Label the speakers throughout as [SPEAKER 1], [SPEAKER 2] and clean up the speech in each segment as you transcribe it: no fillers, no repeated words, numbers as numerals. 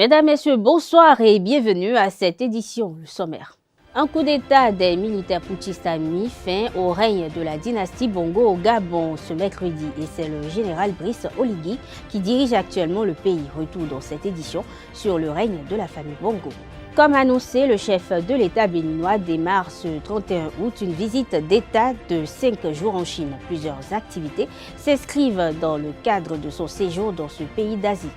[SPEAKER 1] Mesdames, Messieurs, bonsoir et bienvenue à cette édition, le sommaire. Un coup d'État des militaires putschistes a mis fin au règne de la dynastie Bongo au Gabon ce mercredi et c'est le général Brice Oligui qui dirige actuellement le pays. Retour dans cette édition sur le règne de la famille Bongo. Comme annoncé, le chef de l'État béninois démarre ce 31 août une visite d'État de 5 jours en Chine. Plusieurs activités s'inscrivent dans le cadre de son séjour dans ce pays d'Asie.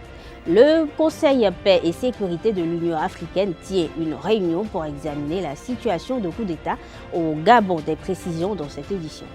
[SPEAKER 1] Le Conseil paix et sécurité de l'Union africaine tient une réunion pour examiner la situation de coup d'État au Gabon. Des précisions dans cette édition.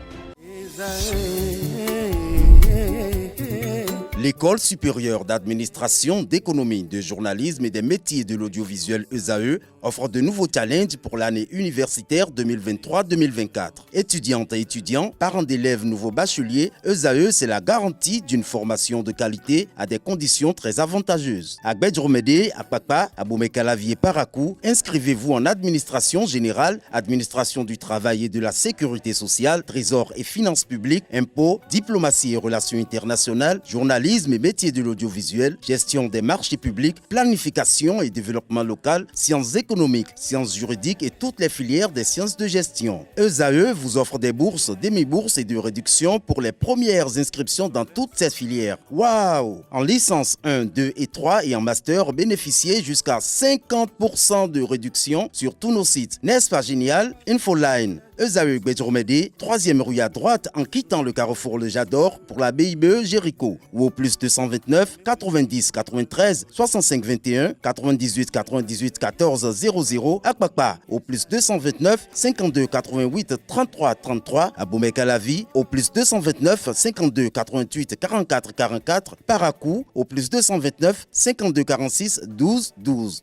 [SPEAKER 2] L'École supérieure d'administration, d'économie, de journalisme et des métiers de l'audiovisuel ESAE offre de nouveaux challenges pour l'année universitaire 2023-2024. Étudiantes et étudiants, parents d'élèves nouveaux bacheliers, ESAE, c'est la garantie d'une formation de qualité à des conditions très avantageuses. À Gbedjromede, à Papa, à Boumekalavi et Parakou, inscrivez-vous en administration générale, administration du travail et de la sécurité sociale, trésor et finances publiques, impôts, diplomatie et relations internationales, journalisme et métiers de l'audiovisuel, gestion des marchés publics, planification et développement local, sciences économiques, sciences juridiques et toutes les filières des sciences de gestion. ESAE vous offre des bourses, demi-bourses et de réductions pour les premières inscriptions dans toutes ces filières. Waouh! En licence 1, 2 et 3 et en master, bénéficiez jusqu'à 50% de réduction sur tous nos sites. N'est-ce pas génial? Infoline. ESAE Gbedjromede, 3e rue à droite en quittant le carrefour Le Jador pour la BIBE Jéricho ou au plus 229 90 93 65 21 98 98 14 00 à Kpakpa au plus 229 52 88 33 33 à Boumekalavi au plus 229 52 88 44 44 Parakou au plus 229 52 46 12 12.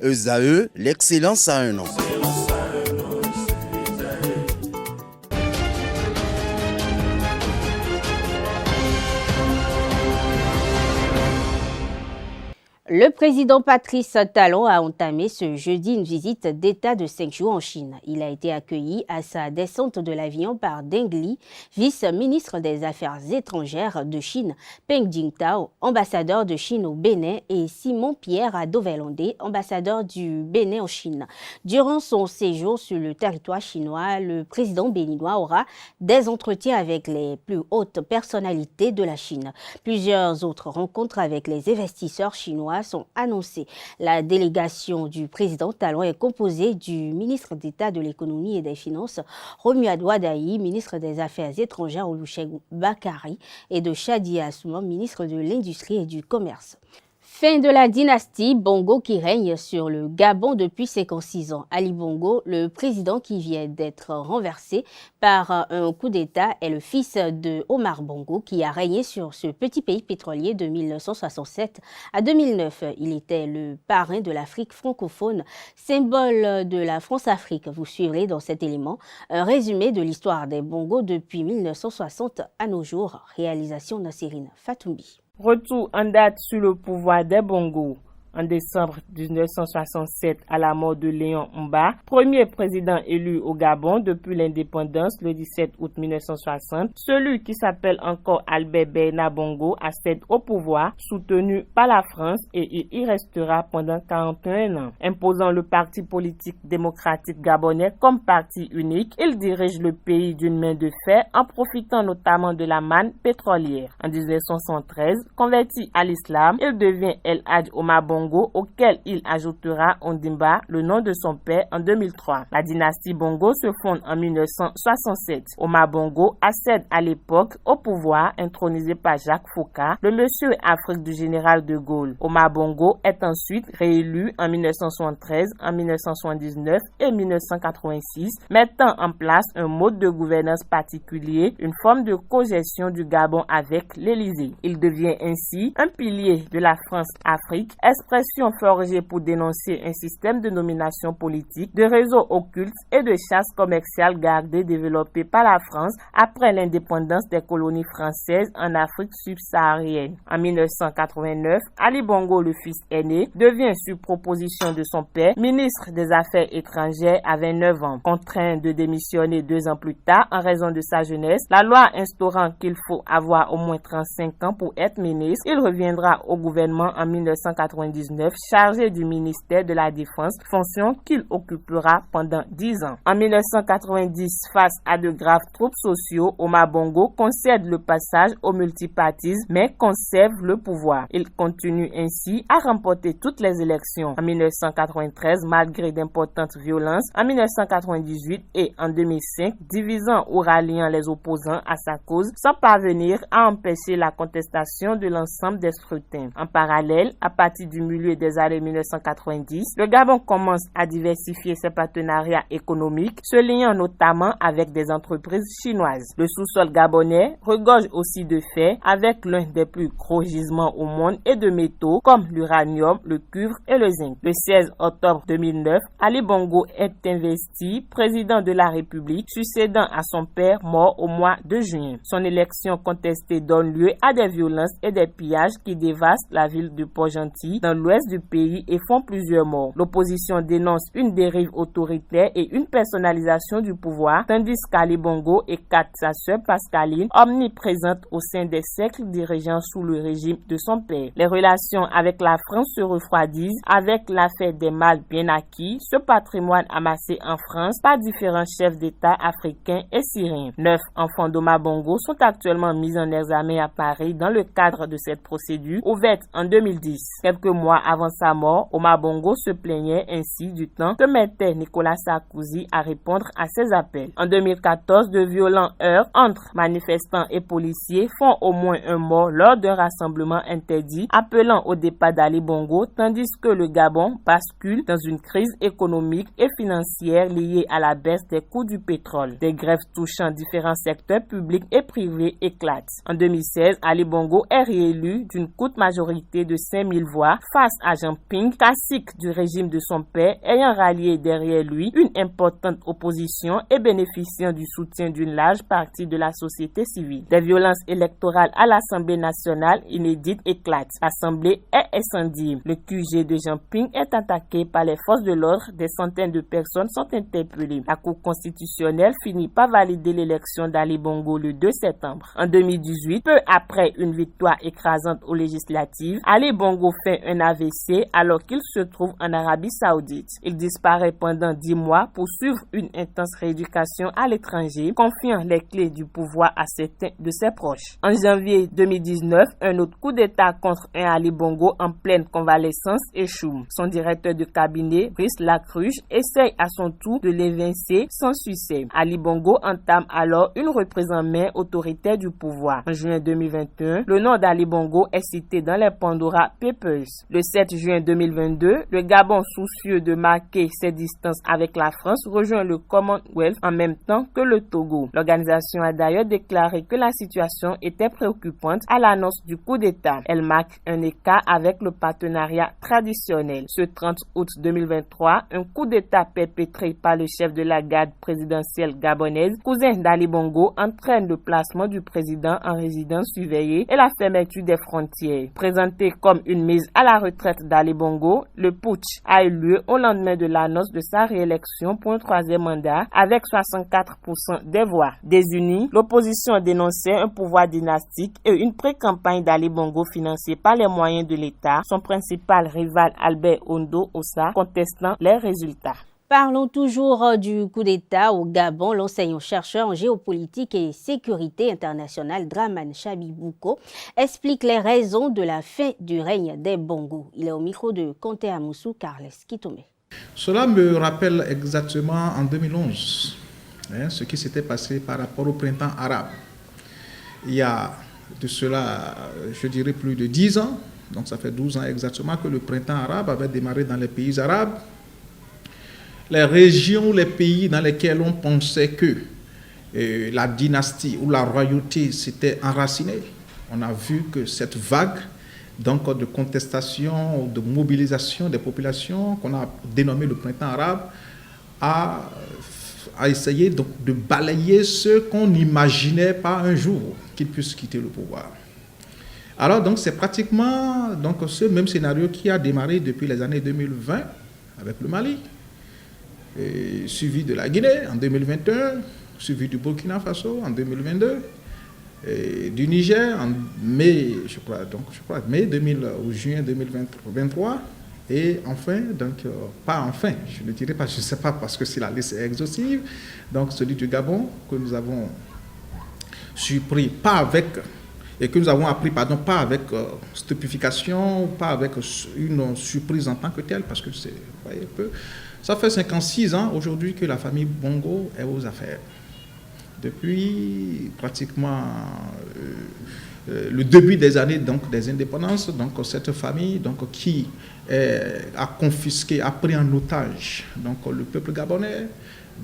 [SPEAKER 2] ESAE, l'excellence à un nom.
[SPEAKER 1] Le président Patrice Talon a entamé ce jeudi une visite d'État de 5 jours en Chine. Il a été accueilli à sa descente de l'avion par Deng Li, vice-ministre des Affaires étrangères de Chine, Peng Jingtao, ambassadeur de Chine au Bénin, et Simon-Pierre Adovelonde, ambassadeur du Bénin en Chine. Durant son séjour sur le territoire chinois, le président béninois aura des entretiens avec les plus hautes personnalités de la Chine. Plusieurs autres rencontres avec les investisseurs chinois sont annoncés. La délégation du président Talon est composée du ministre d'État de l'économie et des finances, Romuald Wadaï, ministre des Affaires étrangères, Olusegun Bakari, et de Chadi Assouman, ministre de l'Industrie et du Commerce. Fin de la dynastie Bongo qui règne sur le Gabon depuis 56 ans. Ali Bongo, le président qui vient d'être renversé par un coup d'État, est le fils de Omar Bongo qui a régné sur ce petit pays pétrolier de 1967 à 2009. Il était le parrain de l'Afrique francophone, symbole de la France-Afrique. Vous suivrez dans cet élément un résumé de l'histoire des Bongo depuis 1960 à nos jours. Réalisation Nassirine Fatoumbi.
[SPEAKER 3] Retour en date sur le pouvoir des Bongo. En décembre 1967, à la mort de Léon Mba, premier président élu au Gabon depuis l'indépendance le 17 août 1960, celui qui s'appelle encore Albert Bernard Bongo accède au pouvoir, soutenu par la France, et il y restera pendant 41 ans. Imposant le Parti politique démocratique gabonais comme parti unique, il dirige le pays d'une main de fer en profitant notamment de la manne pétrolière. En 1973, converti à l'islam, il devient El Hadj Omar Bongo, auquel il ajoutera Ondimba, le nom de son père, en 2003. La dynastie Bongo se fonde en 1967. Omar Bongo accède à l'époque au pouvoir, intronisé par Jacques Foucault, le monsieur Afrique du général de Gaulle. Omar Bongo est ensuite réélu en 1973, en 1979 et 1986, mettant en place un mode de gouvernance particulier, une forme de cogestion du Gabon avec l'Élysée. Il devient ainsi un pilier de la France-Afrique, expression forgée pour dénoncer un système de nomination politique, de réseaux occultes et de chasse commerciale gardée développé par la France après l'indépendance des colonies françaises en Afrique subsaharienne. En 1989, Ali Bongo, le fils aîné, devient sur proposition de son père ministre des Affaires étrangères à 29 ans. Contraint de démissionner 2 ans plus tard en raison de sa jeunesse, la loi instaurant qu'il faut avoir au moins 35 ans pour être ministre, il reviendra au gouvernement en 1998 2019 chargé du ministère de la Défense, fonction qu'il occupera pendant 10 ans. En 1990, face à de graves troubles sociaux, Omar Bongo concède le passage au multipartisme mais conserve le pouvoir. Il continue ainsi à remporter toutes les élections. En 1993, malgré d'importantes violences, en 1998 et en 2005, divisant ou ralliant les opposants à sa cause sans parvenir à empêcher la contestation de l'ensemble des scrutins. En parallèle, à partir du milieu des années 1990, le Gabon commence à diversifier ses partenariats économiques, se liant notamment avec des entreprises chinoises. Le sous-sol gabonais regorge aussi de fer avec l'un des plus gros gisements au monde et de métaux comme l'uranium, le cuivre et le zinc. Le 16 octobre 2009, Ali Bongo est investi président de la République, succédant à son père mort au mois de juin. Son élection contestée donne lieu à des violences et des pillages qui dévastent la ville de Port-Gentil dans l'ouest du pays et font plusieurs morts. L'opposition dénonce une dérive autoritaire et une personnalisation du pouvoir, tandis qu'Ali Bongo écarte sa sœur Pascaline, omniprésente au sein des cercles dirigeants sous le régime de son père. Les relations avec la France se refroidissent avec l'affaire des mâles bien acquis, ce patrimoine amassé en France par différents chefs d'État africains et syriens. 9 enfants d'Omar Bongo sont actuellement mis en examen à Paris dans le cadre de cette procédure ouverte en 2010. Quelques mois avant sa mort, Omar Bongo se plaignait ainsi du temps que mettait Nicolas Sarkozy à répondre à ses appels. En 2014, de violents heurts entre manifestants et policiers font au moins un mort lors d'un rassemblement interdit appelant au départ d'Ali Bongo, tandis que le Gabon bascule dans une crise économique et financière liée à la baisse des coûts du pétrole. Des grèves touchant différents secteurs publics et privés éclatent. En 2016, Ali Bongo est réélu d'une courte majorité de 5000 voix face à Jean Ping, cacique du régime de son père, ayant rallié derrière lui une importante opposition et bénéficiant du soutien d'une large partie de la société civile. Des violences électorales à l'Assemblée nationale inédites éclatent. L'Assemblée est incendiée. Le QG de Jean Ping est attaqué par les forces de l'ordre. Des centaines de personnes sont interpellées. La Cour constitutionnelle finit par valider l'élection d'Ali Bongo le 2 septembre. En 2018, peu après une victoire écrasante aux législatives, Ali Bongo fait un AVC alors qu'il se trouve en Arabie Saoudite. Il disparaît pendant 10 mois pour suivre une intense rééducation à l'étranger, confiant les clés du pouvoir à certains de ses proches. En janvier 2019, un autre coup d'État contre un Ali Bongo en pleine convalescence échoue. Son directeur de cabinet, Brice Lacruche, essaye à son tour de l'évincer sans succès. Ali Bongo entame alors une reprise en main autoritaire du pouvoir. En juin 2021, le nom d'Ali Bongo est cité dans les Pandora Papers. Le 7 juin 2022, le Gabon, soucieux de marquer ses distances avec la France, rejoint le Commonwealth en même temps que le Togo. L'organisation a d'ailleurs déclaré que la situation était préoccupante à l'annonce du coup d'État. Elle marque un écart avec le partenariat traditionnel. Ce 30 août 2023, un coup d'État perpétré par le chef de la garde présidentielle gabonaise, cousin d'Ali Bongo, entraîne le placement du président en résidence surveillée et la fermeture des frontières. Présenté comme une mise à la retraite d'Ali Bongo, le putsch a eu lieu au lendemain de l'annonce de sa réélection pour un 3e mandat avec 64% des voix. Désunie, l'opposition dénonçait un pouvoir dynastique et une pré-campagne d'Ali Bongo financée par les moyens de l'État, son principal rival Albert Ondo Ossa contestant les résultats.
[SPEAKER 1] Parlons toujours du coup d'État au Gabon. L'enseignant-chercheur en géopolitique et sécurité internationale Dramane Chabibouko explique les raisons de la fin du règne des Bongo. Il est au micro de Conté Amoussou Carles Kitome.
[SPEAKER 4] Cela me rappelle exactement en 2011 ce qui s'était passé par rapport au printemps arabe. Il y a de cela, je dirais, plus de 10 ans, donc ça fait 12 ans exactement que le printemps arabe avait démarré dans les pays arabes. Les régions, les pays dans lesquels on pensait que la dynastie ou la royauté s'était enracinée, on a vu que cette vague donc, de contestation ou de mobilisation des populations qu'on a dénommé le printemps arabe a essayé donc, de balayer ceux qu'on n'imaginait pas un jour qu'ils puissent quitter le pouvoir. Alors donc c'est pratiquement donc, ce même scénario qui a démarré depuis les années 2020 avec le Mali, suivi de la Guinée en 2021, suivi du Burkina Faso en 2022, du Niger en mai, je crois, mai 2000 ou juin 2023, Et enfin, donc, pas enfin, je ne dirais pas, je ne sais pas parce que si la liste est exhaustive, donc celui du Gabon que nous avons surpris, pas avec, et que nous avons appris, pardon, pas avec stupéfication, pas avec une surprise en tant que telle, parce que c'est, vous voyez, peu. Ça fait 56 ans aujourd'hui que la famille Bongo est aux affaires. Depuis pratiquement le début des années donc, des indépendances, donc, cette famille donc, qui a confisqué, a pris en otage donc, le peuple gabonais,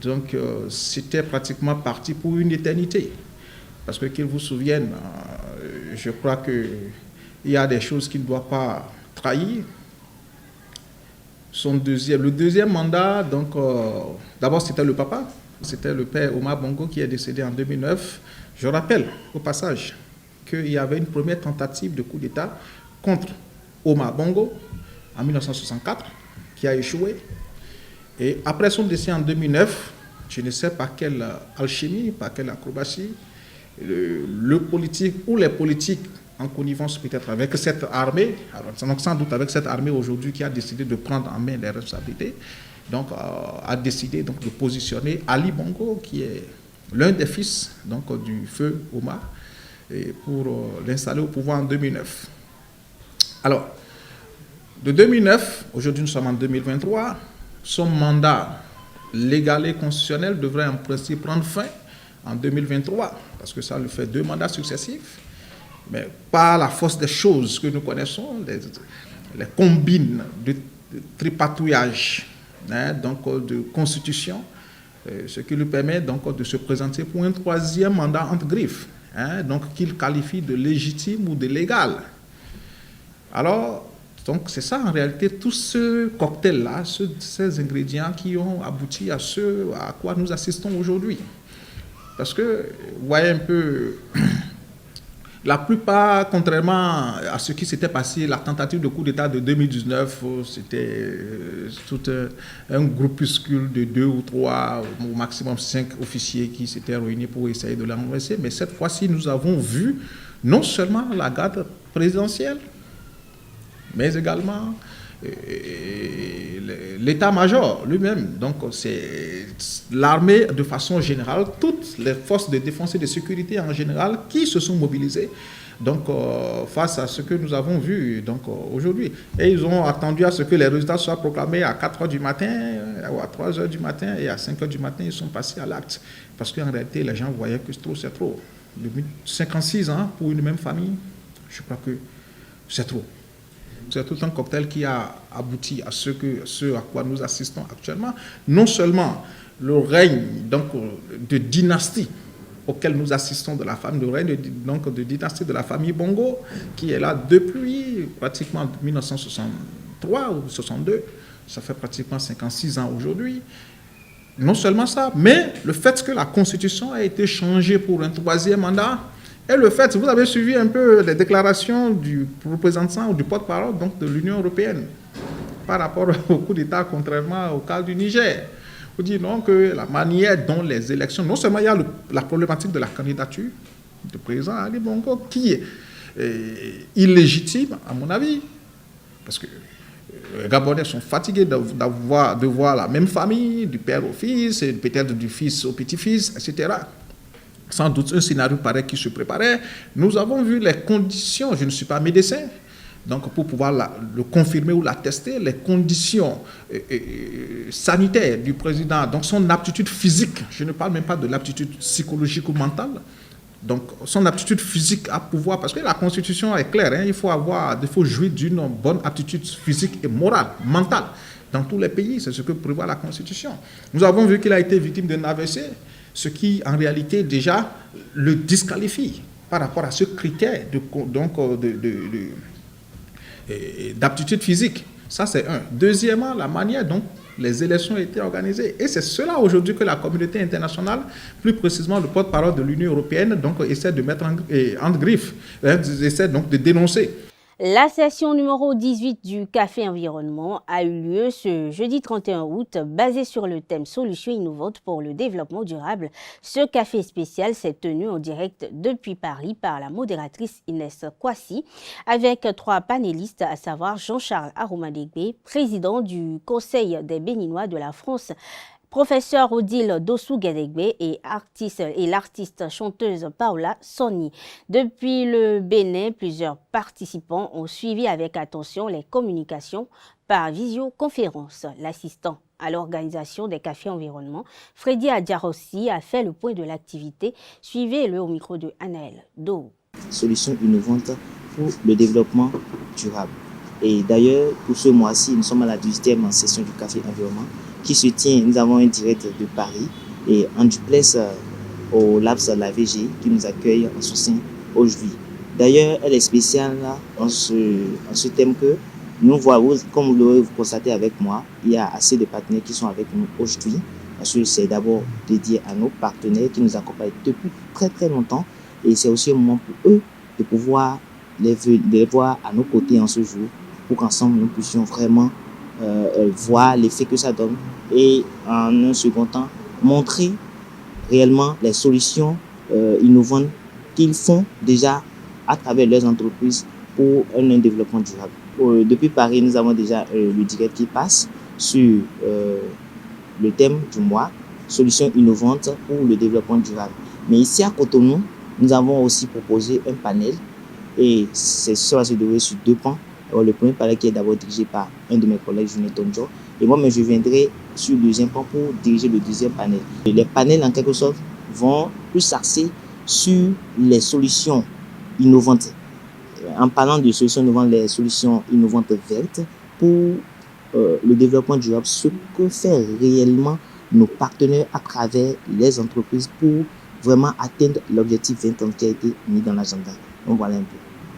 [SPEAKER 4] donc c'était pratiquement parti pour une éternité. Parce que qu'ils vous souviennent, je crois qu'il y a des choses qu'il ne doit pas trahir. Le deuxième mandat, donc d'abord c'était le papa, c'était le père Omar Bongo qui est décédé en 2009. Je rappelle au passage qu'il y avait une première tentative de coup d'État contre Omar Bongo en 1964 qui a échoué. Et après son décès en 2009, je ne sais par quelle alchimie, par quelle acrobatie, le politique ou les politiques en connivence peut-être avec cette armée, donc sans doute avec cette armée aujourd'hui qui a décidé de prendre en main les responsabilités, donc a décidé donc de positionner Ali Bongo qui est l'un des fils donc du feu Omar et pour l'installer au pouvoir en 2009. Alors, de 2009, aujourd'hui nous sommes en 2023, son mandat légal et constitutionnel devrait en principe prendre fin en 2023, parce que ça lui fait 2 mandats successifs, mais par la force des choses que nous connaissons, les combines de tripatouillage, donc de constitution, ce qui lui permet donc de se présenter pour un 3e mandat entre griffes, donc qu'il qualifie de légitime ou de légal. Alors, donc c'est ça en réalité, tout ce cocktail-là, ces ingrédients qui ont abouti à ce à quoi nous assistons aujourd'hui. Parce que, vous voyez un peu, la plupart, contrairement à ce qui s'était passé, la tentative de coup d'État de 2019, c'était tout un groupuscule de 2 ou 3, au maximum 5 officiers qui s'étaient réunis pour essayer de la renverser. Mais cette fois-ci, nous avons vu non seulement la garde présidentielle, mais également l'état-major lui-même. Donc, c'est l'armée de façon générale, toutes les forces de défense et de sécurité en général qui se sont mobilisées donc, face à ce que nous avons vu donc, aujourd'hui. Et ils ont attendu à ce que les résultats soient proclamés à 4 h du matin, ou à 3 h du matin, et à 5 h du matin, ils sont passés à l'acte. Parce qu'en réalité, les gens voyaient que c'est trop. 56 ans pour une même famille, je crois que c'est trop. C'est tout un cocktail qui a abouti à ce à quoi nous assistons actuellement. Non seulement le règne donc, de dynastie auquel nous assistons de la famille, le règne de dynastie de la famille Bongo, qui est là depuis pratiquement 1963 ou 62, ça fait pratiquement 56 ans aujourd'hui. Non seulement ça, mais le fait que la Constitution a été changée pour un 3e mandat, et le fait, vous avez suivi un peu les déclarations du représentant ou du porte-parole donc de l'Union européenne par rapport au coup d'État, contrairement au cas du Niger. Vous dites non que la manière dont les élections, non seulement il y a la problématique de la candidature du président Ali Bongo qui est illégitime à mon avis, parce que les Gabonais sont fatigués de voir la même famille, du père au fils, et peut-être du fils au petit-fils, etc. Sans doute un scénario pareil qui se préparait. Nous avons vu les conditions, je ne suis pas médecin, donc pour pouvoir le confirmer ou l'attester, les conditions sanitaires du président, donc son aptitude physique, je ne parle même pas de l'aptitude psychologique ou mentale, donc son aptitude physique à pouvoir, parce que la Constitution est claire, il faut jouir d'une bonne aptitude physique et morale, mentale, dans tous les pays, c'est ce que prévoit la Constitution. Nous avons vu qu'il a été victime d'un AVC, ce qui, en réalité, déjà, le disqualifie par rapport à ce critère d'aptitude physique. Ça, c'est un. Deuxièmement, la manière dont les élections ont été organisées. Et c'est cela, aujourd'hui, que la communauté internationale, plus précisément le porte-parole de l'Union européenne, donc, essaie de mettre en griffe, essaie donc de dénoncer.
[SPEAKER 1] La session numéro 18 du Café Environnement a eu lieu ce jeudi 31 août, basée sur le thème Solutions innovantes pour le développement durable. Ce café spécial s'est tenu en direct depuis Paris par la modératrice Inès Kwasi, avec 3 panélistes, à savoir Jean-Charles Aroumadegbe, président du Conseil des Béninois de la France, professeur Odile Dossou-Guédégbé et l'artiste chanteuse Paola Soni. Depuis le Bénin, plusieurs participants ont suivi avec attention les communications par visioconférence. L'assistant à l'organisation des cafés environnement, Freddy Adjarossi, a fait le point de l'activité. Suivez-le au micro de Anaël Do.
[SPEAKER 5] Solutions innovantes pour le développement durable. Et d'ailleurs, pour ce mois-ci, nous sommes à la 18e session du Café Environnement qui se tient. Nous avons un direct de Paris et en duplex au LAPS La VG qui nous accueille en son sein aujourd'hui. D'ailleurs, elle est spéciale en ce thème que nous voyons, comme vous l'aurez constaté avec moi, il y a assez de partenaires qui sont avec nous aujourd'hui. Parce que c'est d'abord dédié à nos partenaires qui nous accompagnent depuis très très longtemps. Et c'est aussi un moment pour eux de pouvoir les voir à nos côtés en ce jour pour qu'ensemble nous puissions vraiment voir l'effet que ça donne et en un second temps montrer réellement les solutions innovantes qu'ils font déjà à travers leurs entreprises pour un développement durable. Depuis Paris, nous avons déjà le direct qui passe sur le thème du mois, solutions innovantes pour le développement durable. Mais ici à Cotonou, nous avons aussi proposé un panel et ça va se dérouler sur 2 pans. Alors, le premier panel qui est d'abord dirigé par un de mes collègues, Junet Tonjo, et moi, je viendrai sur le deuxième pan pour diriger le deuxième panel. Et les panels, en quelque sorte, vont plus s'axer sur les solutions innovantes. En parlant de solutions innovantes, les solutions innovantes vertes pour le développement durable, ce que fait réellement nos partenaires à travers les entreprises pour vraiment atteindre l'objectif 2030 qui a été mis dans l'agenda. Donc voilà un peu.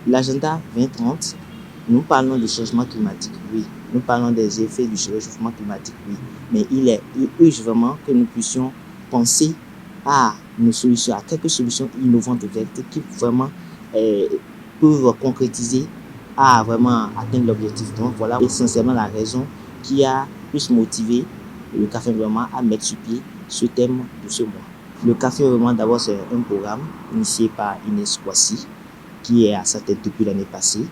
[SPEAKER 5] L'agenda 2030, nous parlons du changement climatique, oui. Nous parlons des effets du réchauffement climatique, oui. Mais il urge vraiment que nous puissions penser à nos solutions, à quelques solutions innovantes vertes qui vraiment peuvent concrétiser à vraiment atteindre l'objectif. Donc voilà essentiellement la raison qui a plus motivé le Café Environnement à mettre sur pied ce thème de ce mois. Le Café Environnement, d'abord, c'est un programme initié par Inès Kwasi qui est à sa tête depuis l'année passée.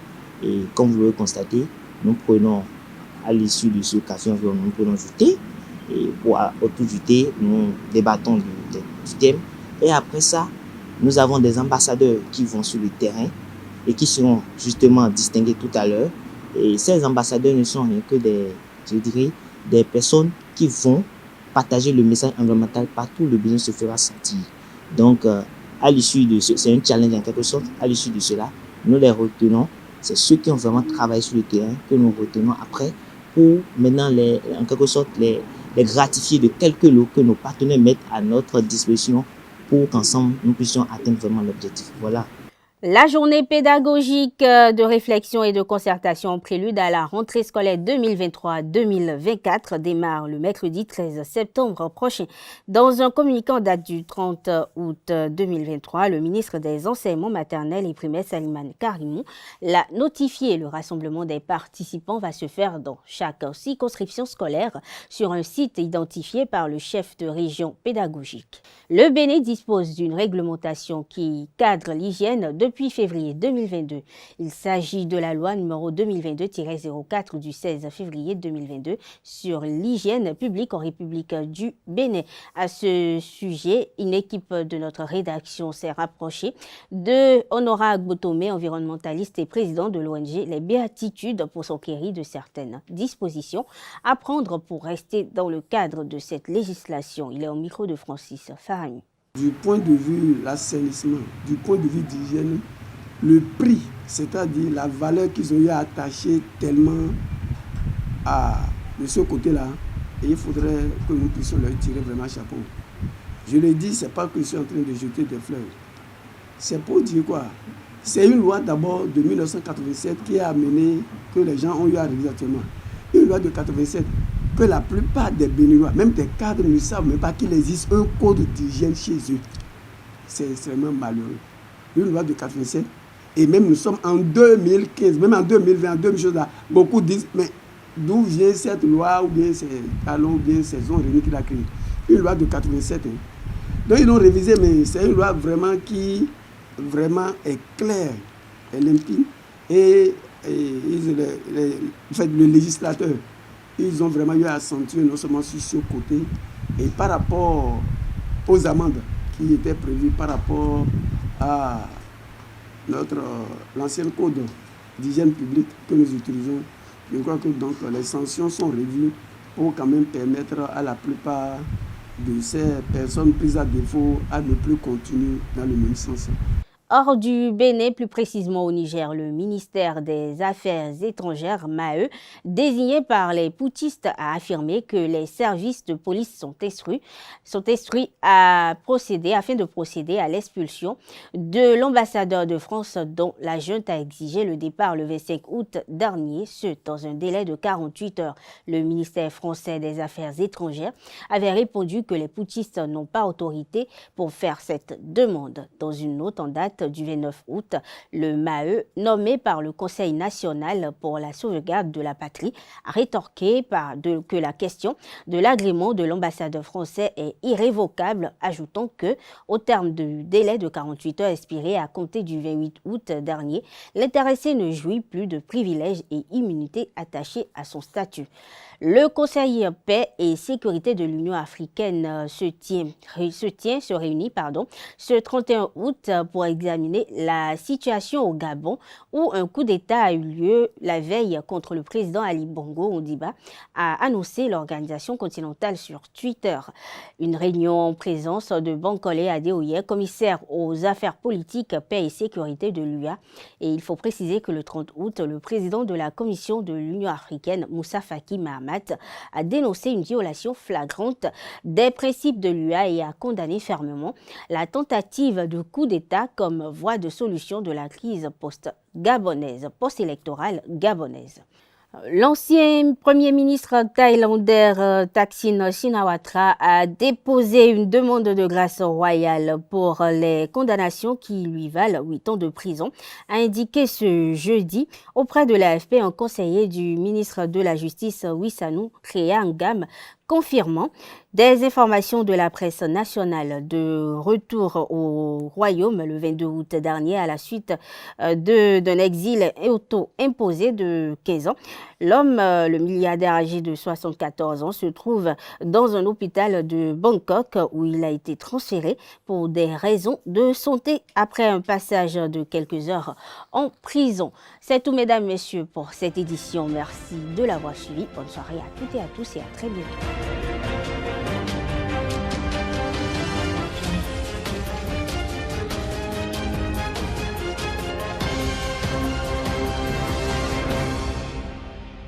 [SPEAKER 5] Et comme vous l'avez constaté, nous prenons à l'issue de ce Café Environnement, nous prenons du thé. Et autour du thé, nous débattons du thème. Et après ça, nous avons des ambassadeurs qui vont sur le terrain et qui seront justement distingués tout à l'heure. Et ces ambassadeurs ne sont rien que des personnes qui vont partager le message environnemental partout où le besoin se fera sentir. Donc, à l'issue de c'est un challenge en quelque sorte. À l'issue de cela, nous les retenons. C'est ceux qui ont vraiment travaillé sur le terrain que nous retenons après pour maintenant, en quelque sorte, les gratifier de quelques lots que nos partenaires mettent à notre disposition pour qu'ensemble, nous puissions atteindre vraiment l'objectif. Voilà.
[SPEAKER 1] La journée pédagogique de réflexion et de concertation en prélude à la rentrée scolaire 2023-2024 démarre le mercredi 13 septembre prochain. Dans un communiqué en date du 30 août 2023, le ministre des Enseignements maternels et primaires Salimane Karimou l'a notifié. Le rassemblement des participants va se faire dans chaque circonscription scolaire sur un site identifié par le chef de région pédagogique. Le Bénin dispose d'une réglementation qui cadre l'hygiène depuis février 2022. Il s'agit de la loi numéro 2022-04 du 16 février 2022 sur l'hygiène publique en République du Bénin. À ce sujet, une équipe de notre rédaction s'est rapprochée de Honora Agbotomé, environnementaliste et président de l'ONG Les Béatitudes, pour s'enquérir de certaines dispositions à prendre pour rester dans le cadre de cette législation. Il est au micro de Francis Farami.
[SPEAKER 6] Du point de vue de l'assainissement, du point de vue d'hygiène, le prix, c'est-à-dire la valeur qu'ils ont eu à attacher tellement de ce côté-là, et il faudrait que nous puissions leur tirer vraiment chapeau. Je le dis, ce n'est pas que je suis en train de jeter des fleurs. C'est pour dire quoi? C'est une loi d'abord de 1987 qui a amené que les gens ont eu à réaliser actuellement. Une loi de 87 que la plupart des Béninois, même des cadres, ne savent même pas qu'il existe un code d'hygiène chez eux. C'est extrêmement malheureux. Une loi de 87 Et même nous sommes en 2015, même en 2020, en 2020, là, beaucoup disent, mais d'où vient cette loi, ou bien ces talons, ou bien ces zones réunies qu'il a créées? Une loi de 87. Hein. Donc ils l'ont révisé, mais c'est une loi vraiment qui vraiment est claire, est limpide. Et en fait, le législateur, ils ont vraiment eu à accentuer non seulement sur ce côté, et par rapport aux amendes qui étaient prévues par rapport à l'ancien code d'hygiène publique que nous utilisons. Je crois que donc les sanctions sont revues pour quand même permettre à la plupart de ces personnes prises à défaut à ne plus continuer dans le même sens.
[SPEAKER 1] Hors du Bénin, plus précisément au Niger, le ministère des Affaires étrangères, MAE, désigné par les putschistes, a affirmé que les services de police sont instruits afin de procéder à l'expulsion de l'ambassadeur de France dont la junte a exigé le départ le 25 août dernier, ce dans un délai de 48 heures. Le ministère français des Affaires étrangères avait répondu que les putschistes n'ont pas autorité pour faire cette demande. Dans une note en date du 29 août, le MAE, nommé par le Conseil national pour la sauvegarde de la patrie, a rétorqué que la question de l'agrément de l'ambassadeur français est irrévocable, ajoutant que, au terme du délai de 48 heures expiré à compter du 28 août dernier, l'intéressé ne jouit plus de privilèges et immunités attachés à son statut. Le Conseil paix et sécurité de l'Union africaine se réunit ce 31 août pour examiner la situation au Gabon où un coup d'État a eu lieu la veille contre le président Ali Bongo Ondimba, a annoncé l'organisation continentale sur Twitter. Une réunion en présence de Bankole Adeoye, commissaire aux affaires politiques, paix et sécurité de l'UA. Et il faut préciser que le 30 août, le président de la Commission de l'Union africaine, Moussa Faki Mahamat, a dénoncé une violation flagrante des principes de l'UA et a condamné fermement la tentative de coup d'État comme voie de solution de la crise post-électorale gabonaise. L'ancien Premier ministre thaïlandais Thaksin Shinawatra a déposé une demande de grâce royale pour les condamnations qui lui valent 8 ans de prison, a indiqué ce jeudi auprès de l'AFP un conseiller du ministre de la Justice Wisanu Khreangam, confirmant des informations de la presse nationale. De retour au royaume le 22 août dernier à la suite d'un exil auto-imposé de 15 ans, l'homme, le milliardaire âgé de 74 ans, se trouve dans un hôpital de Bangkok où il a été transféré pour des raisons de santé après un passage de quelques heures en prison. C'est tout, mesdames, messieurs, pour cette édition. Merci de l'avoir suivi. Bonne soirée à toutes et à tous et à très bientôt.